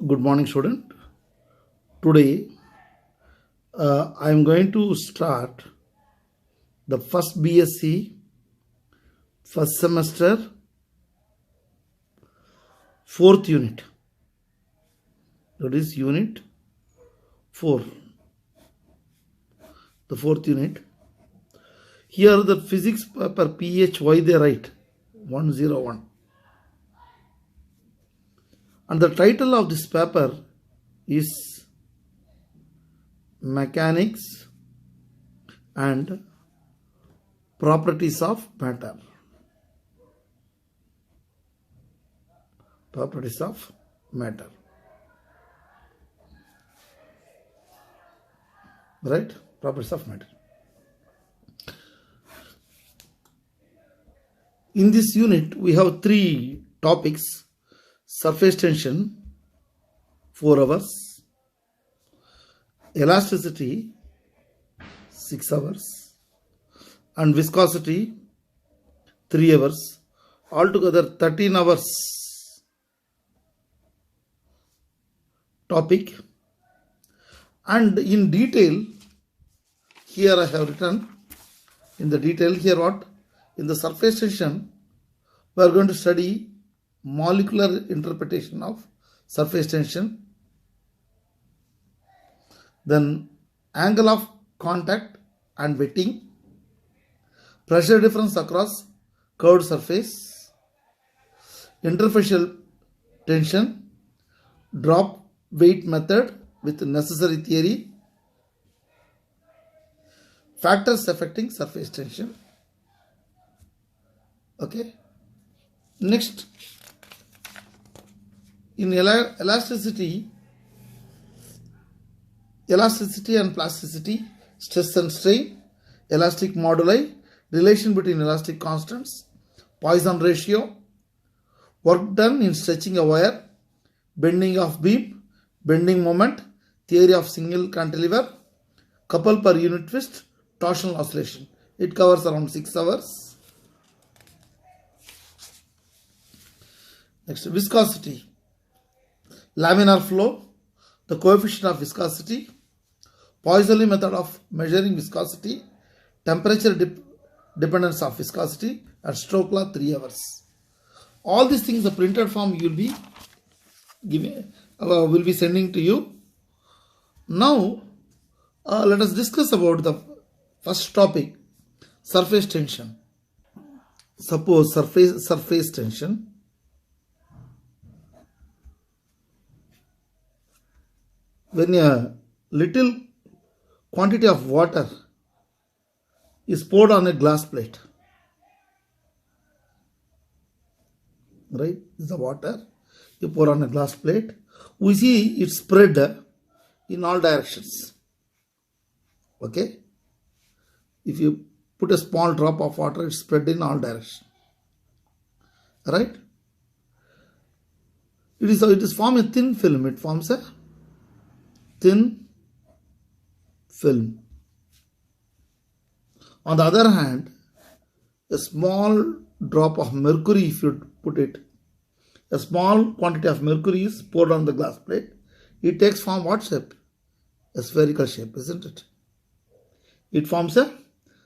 Good morning, student. Today, I am going to start the first BSc first semester fourth unit. That is unit 4. The fourth unit. Here the physics paper PHY they write 101. And the title of this paper is Mechanics and Properties of Matter. Properties of matter. Right? Properties of matter. In this unit, we have 3 topics. Surface tension, 4 hours. Elasticity, 6 hours. And viscosity, 3 hours. Altogether 13 hours topic. And in detail, here I have written in the detail here what? In the surface tension, we are going to study molecular interpretation of surface tension, then angle of contact and wetting, pressure difference across curved surface, interfacial tension, drop weight method with necessary theory, factors affecting surface tension. Okay. Next, in elasticity and plasticity, stress and strain, elastic moduli, relation between elastic constants, Poisson ratio, work done in stretching a wire, bending of beam, bending moment, theory of single cantilever, couple per unit twist, torsional oscillation. It covers around 6 hours. Next, viscosity. Laminar flow, the coefficient of viscosity, Poisson method of measuring viscosity, temperature dependence of viscosity, and stroke law 3 hours. All these things, the printed form you will be giving, will be sending to you. Now, let us discuss about the first topic, surface tension. Suppose surface tension. When a little quantity of water is poured on a glass plate, right? This is the water you pour on a glass plate. We see it spread in all directions. Okay? If you put a small drop of water, it's spread in all directions. Right? It is form a thin film. It forms a thin film. On the other hand, a small drop of mercury, if you put it, a small quantity of mercury is poured on the glass plate. It takes form what shape? A spherical shape, isn't it? It forms a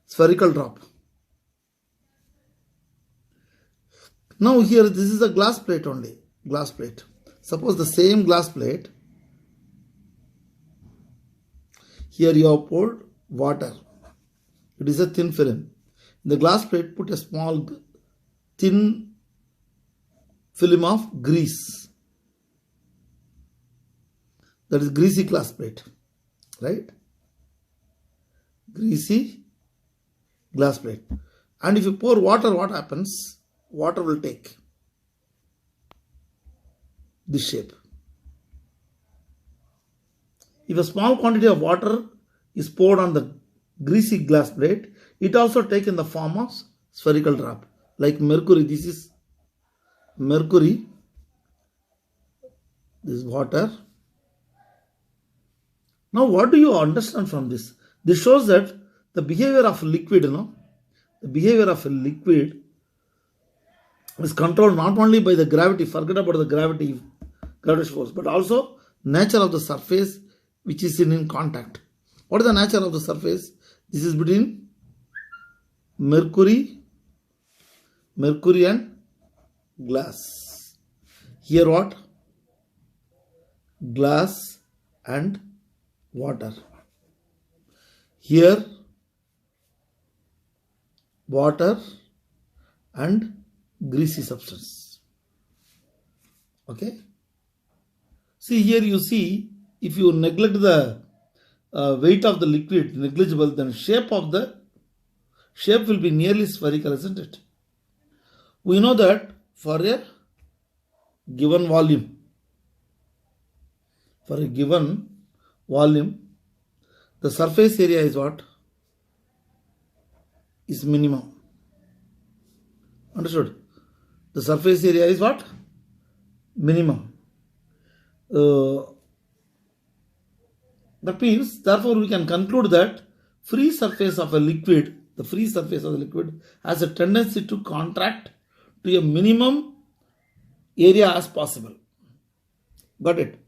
spherical drop. Now here, this is a glass plate only. Glass plate. Suppose the same glass plate, here you have poured water. It is a thin film. In the glass plate, put a small thin film of grease. That is greasy glass plate. Right? Greasy glass plate. And if you pour water, what happens? Water will take this shape. If a small quantity of water is poured on the greasy glass plate, it also takes in the form of spherical drop. Like mercury, this is mercury, this is water. Now what do you understand from this? This shows that the behavior of liquid, the behavior of a liquid is controlled not only by the gravity, forget about the gravity. gravitational force, but also nature of the surface which is in contact. What is the nature of the surface? This is between mercury and glass. Here what? Glass and water. Here water and greasy substance. Okay. See here, you see, if you neglect the weight of the liquid, negligible, then shape will be nearly spherical, isn't it? We know that for a given volume, the surface area is what? Is minimum. Understood? The surface area is what? Minimum. That means, therefore, we can conclude that free surface of a liquid, the free surface of the liquid has a tendency to contract to a minimum area as possible. Got it?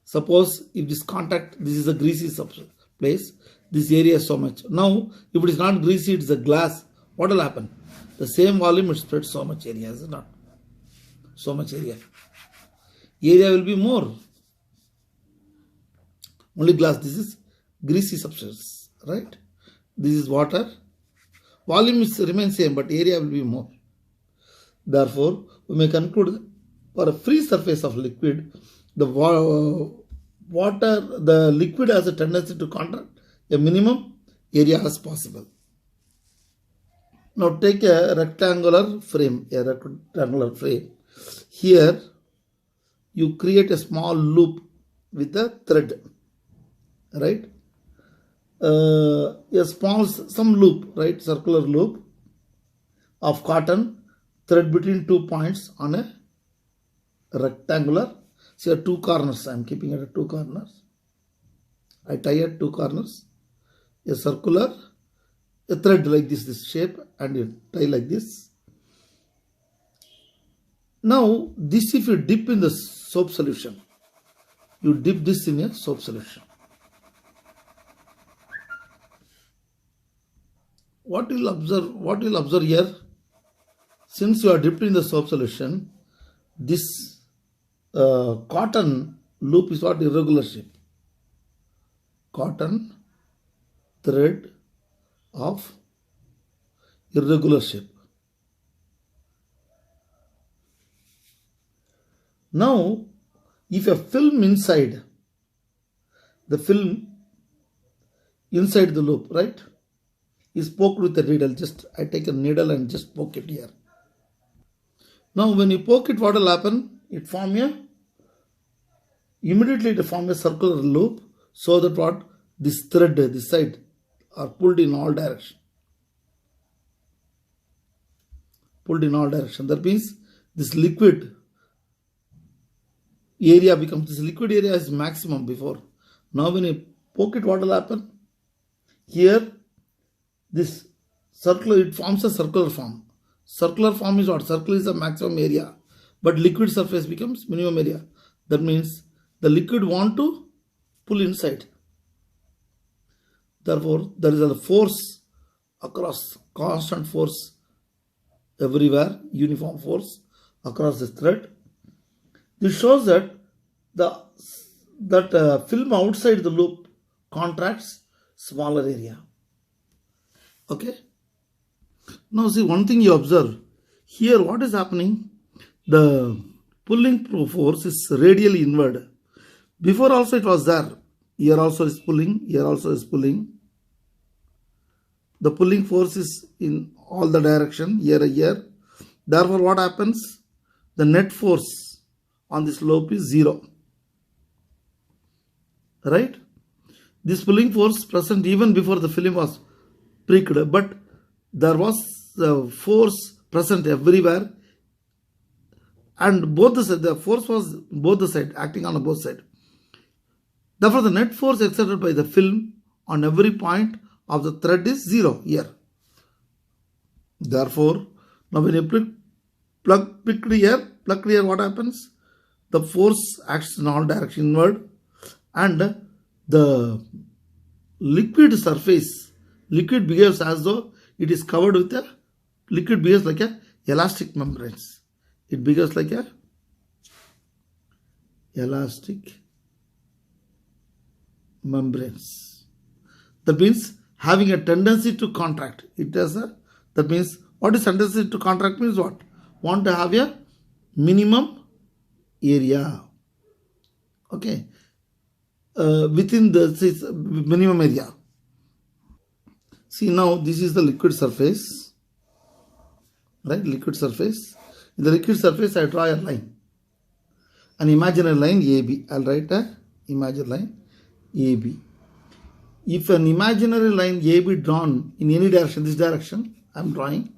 Suppose if this is a greasy place, this area is so much. Now, if it is not greasy, it is a glass, what will happen? The same volume will spread so much area, is it not? So much area. Area will be more. Only glass, this is greasy substance, right? This is water. Volume remains same, but area will be more. Therefore, we may conclude for a free surface of liquid, the liquid has a tendency to contract a minimum area as possible. Now take a rectangular frame. Here, you create a small loop with a thread, right? Some loop, right? Circular loop of cotton thread between 2 points on a rectangular. See, at 2 corners. I am keeping it at 2 corners. I tie at 2 corners. A circular, a thread like this shape, and you tie like this. Now, this if you dip in the soap solution, you dip this in a soap solution. What you'll observe here, since you are dipped in the soap solution, this cotton loop is what? Irregular shape. Cotton thread of irregular shape. Now, if a film inside the loop, right, is poked with a needle, I take a needle and just poke it here. Now, when you poke it, what will happen? Immediately it form a circular loop, so that what? This thread, this side, are pulled in all directions. That means this liquid area is maximum before. Now when you poke it, what will happen? Here, this circular, it forms a circular form. Circular form is what? Circle is the maximum area, but liquid surface becomes minimum area. That means the liquid want to pull inside. Therefore, there is a force across, constant force everywhere, uniform force across this thread. This shows that film outside the loop contracts smaller area. Okay. Now see, one thing you observe here, what is happening? The pulling force is radially inward. Before also it was there. Here also is pulling. Here also is pulling. The pulling force is in all the direction, here. Therefore, what happens? The net force on this loop is 0. Right? This pulling force present even before the film was pricked, but there was the force present everywhere, and the force was both the side, acting on both sides. Therefore, the net force exerted by the film on every point of the thread is 0 here. Therefore, now when you plugged here, what happens? the force acts in all direction inward, and the liquid surface, liquid behaves as though it is covered with a, liquid behaves like a elastic membranes. It behaves like a elastic membranes. That means having a tendency to contract. It has a, that means what is tendency to contract means what? Want to have a minimum area. Okay. Within the minimum area. See, now this is the liquid surface. Right? Liquid surface. In the liquid surface, I draw a line. An imaginary line AB. I'll write a imaginary line AB. If an imaginary line AB drawn in any direction, this direction I'm drawing,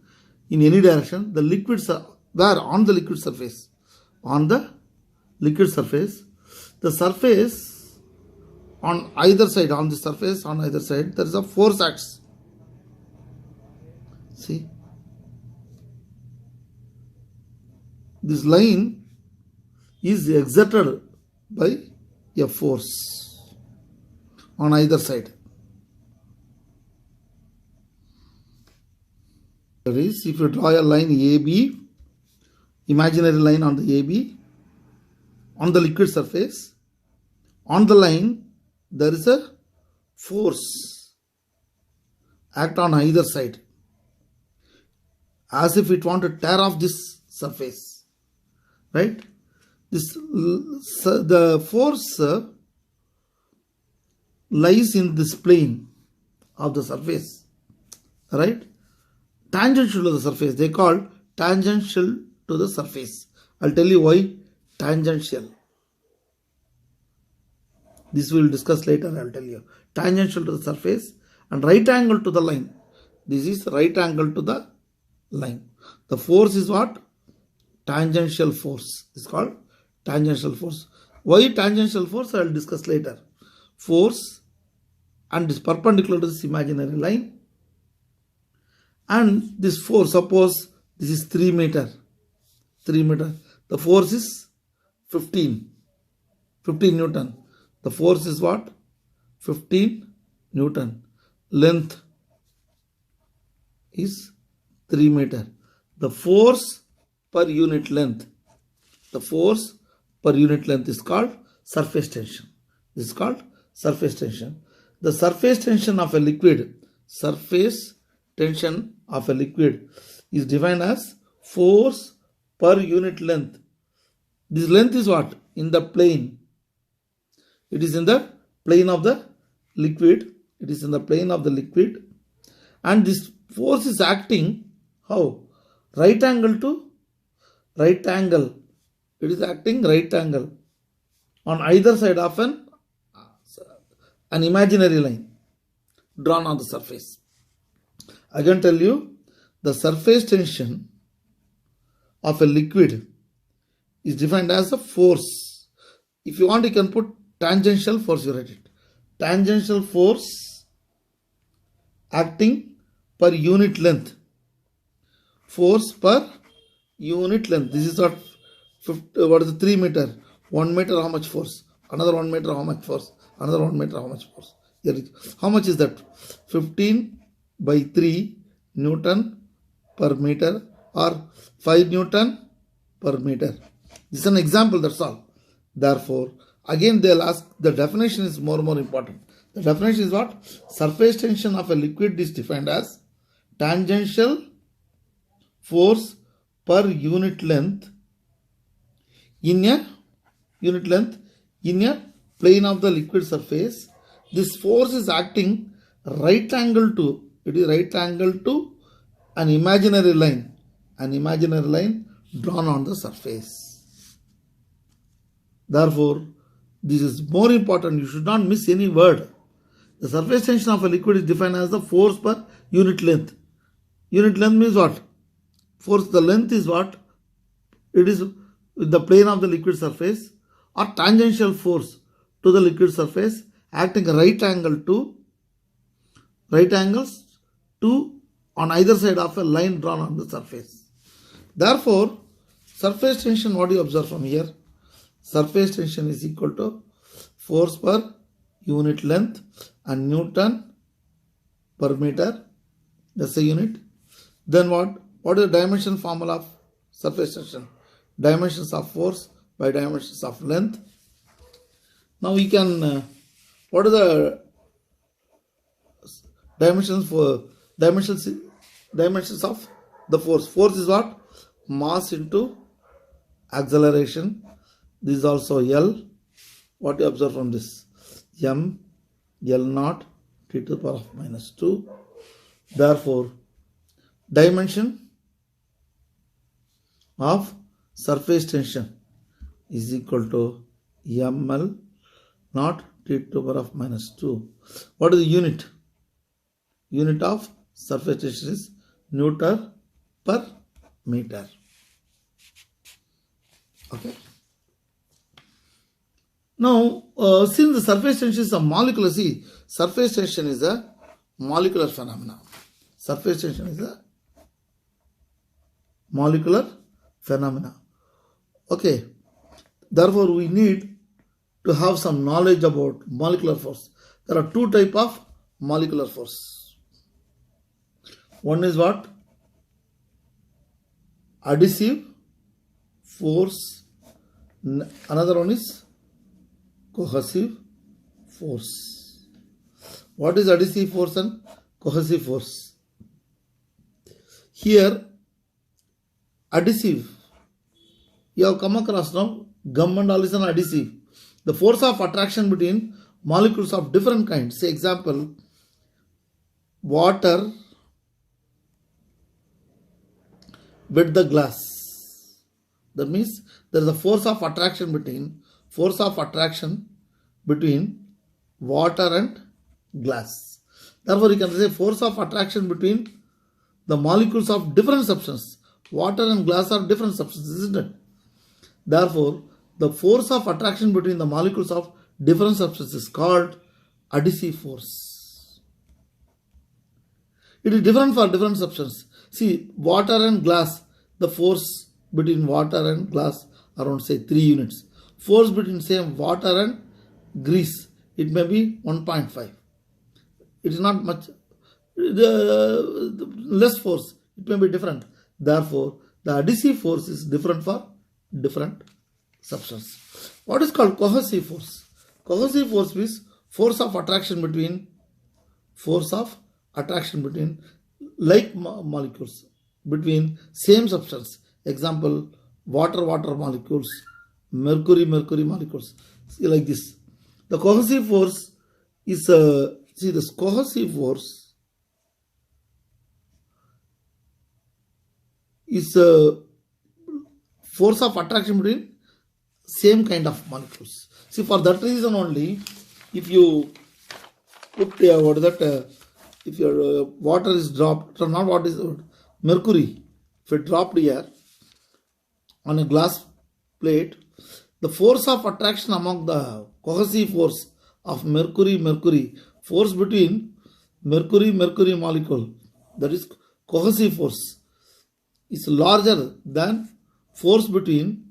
in any direction, the liquids are where on the liquid surface. On the liquid surface, the surface on either side, on the surface on either side, there is a force acts. See, this line is exerted by a force on either side. If you draw a line AB, imaginary line on the AB, on the liquid surface, on the line there is a force act on either side, as if it want to tear off this surface, right? This the force lies in this plane of the surface, right? Tangential to the surface. They call tangential to the surface. I'll tell you why tangential. This we will discuss later. I'll tell you. Tangential to the surface and right angle to the line. This is right angle to the line. The force is what? Tangential force. It's called tangential force. Why tangential force? I will discuss later. Force and is perpendicular to this imaginary line. And this force, suppose this is 3 meter. 3 meter. The force is 15 Newton. The force is what? 15 Newton. Length is 3 meter. The force per unit length. The force per unit length is called surface tension. This is called surface tension. The surface tension of a liquid, surface tension of a liquid is defined as force per unit length. This length is what? In the plane. It is in the plane of the liquid. It is in the plane of the liquid. And this force is acting how? Right angle to right angle. It is acting right angle on either side of an imaginary line drawn on the surface. I can tell you the surface tension of a liquid is defined as a force. If you want, you can put tangential force, you write it. Tangential force acting per unit length. Force per unit length. This is what is the 3 meter? 1 meter how much force? Another 1 meter how much force? Another 1 meter how much force? How much is that? 15 by 3 Newton per meter or 5 Newton per meter. This is an example, that's all. Therefore, again they'll ask, the definition is more important. The definition is what? Surface tension of a liquid is defined as tangential force per unit length in a plane of the liquid surface. This force is acting right angle to, it is right angle to an imaginary line drawn on the surface. Therefore, this is more important. You should not miss any word. The surface tension of a liquid is defined as the force per unit length. Unit length means what? Force, the length is what? It is the plane of the liquid surface or tangential force to the liquid surface acting right angles to on either side of a line drawn on the surface. Therefore, surface tension, what do you observe from here? surface tension is equal to force per unit length and Newton per meter. That's a unit. Then what is the dimension formula of surface tension? Dimensions of force by dimensions of length. Now we can what are the dimensions of the force? Force is what? Mass into acceleration. This is also L. What you observe from this? M L naught T to the power of minus 2. Therefore, dimension of surface tension is equal to ML naught T to the power of minus 2. What is the unit? Unit of surface tension is Newton per meter. Okay. Now, since the surface tension is a molecular, see, surface tension is a molecular phenomena. Surface tension is a molecular phenomena. Okay. Therefore, we need to have some knowledge about molecular force. There are two types of molecular force. One is what? Adhesive force. Another one is cohesive force. What is adhesive force and cohesive force? Here, adhesive, you have come across now, gum and all is an adhesive. The force of attraction between molecules of different kinds. Say example, water with the glass. That means there is a force of attraction between water and glass. Therefore, you can say force of attraction between the molecules of different substances. Water and glass are different substances, isn't it? Therefore, the force of attraction between the molecules of different substances is called adhesive force. It is different for different substances. See, water and glass, the force between water and glass around say 3 units. Force between say water and grease, it may be 1.5. It is not much. The less force, it may be different. Therefore, the adhesive force is different for different substances. What is called cohesive force? Cohesive force is force of attraction between like molecules between same substance. Example, water molecules, mercury molecules. See, like this. The cohesive force is this cohesive force is a force of attraction between same kind of molecules. See, for that reason only, if you put if your water is dropped, not what is mercury, if it dropped here on a glass plate, the force of attraction among the cohesive force of mercury force between mercury molecule, that is cohesive force, is larger than force between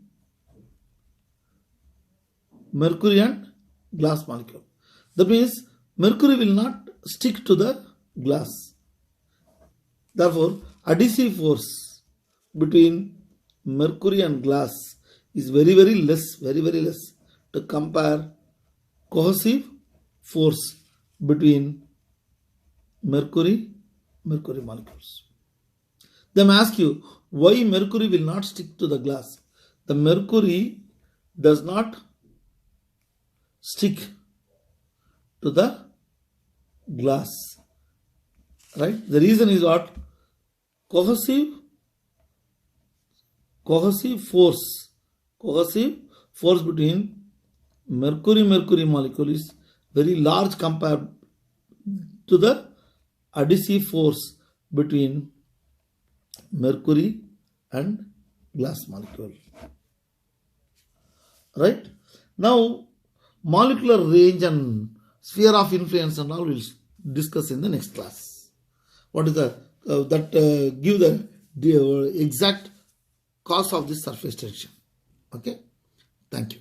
mercury and glass molecule. That means mercury will not stick to the glass. Therefore, adhesive force between mercury and glass is very less to compare cohesive force between mercury molecules. They may ask you why mercury will not stick to the glass. The mercury does not stick to the glass, right? The reason is what? Cohesive force between mercury molecule is very large compared to the adhesive force between mercury and glass molecule. Right? Now, molecular range and sphere of influence and all we'll discuss in the next class. What is give the exact cause of this surface tension. Okay? Thank you.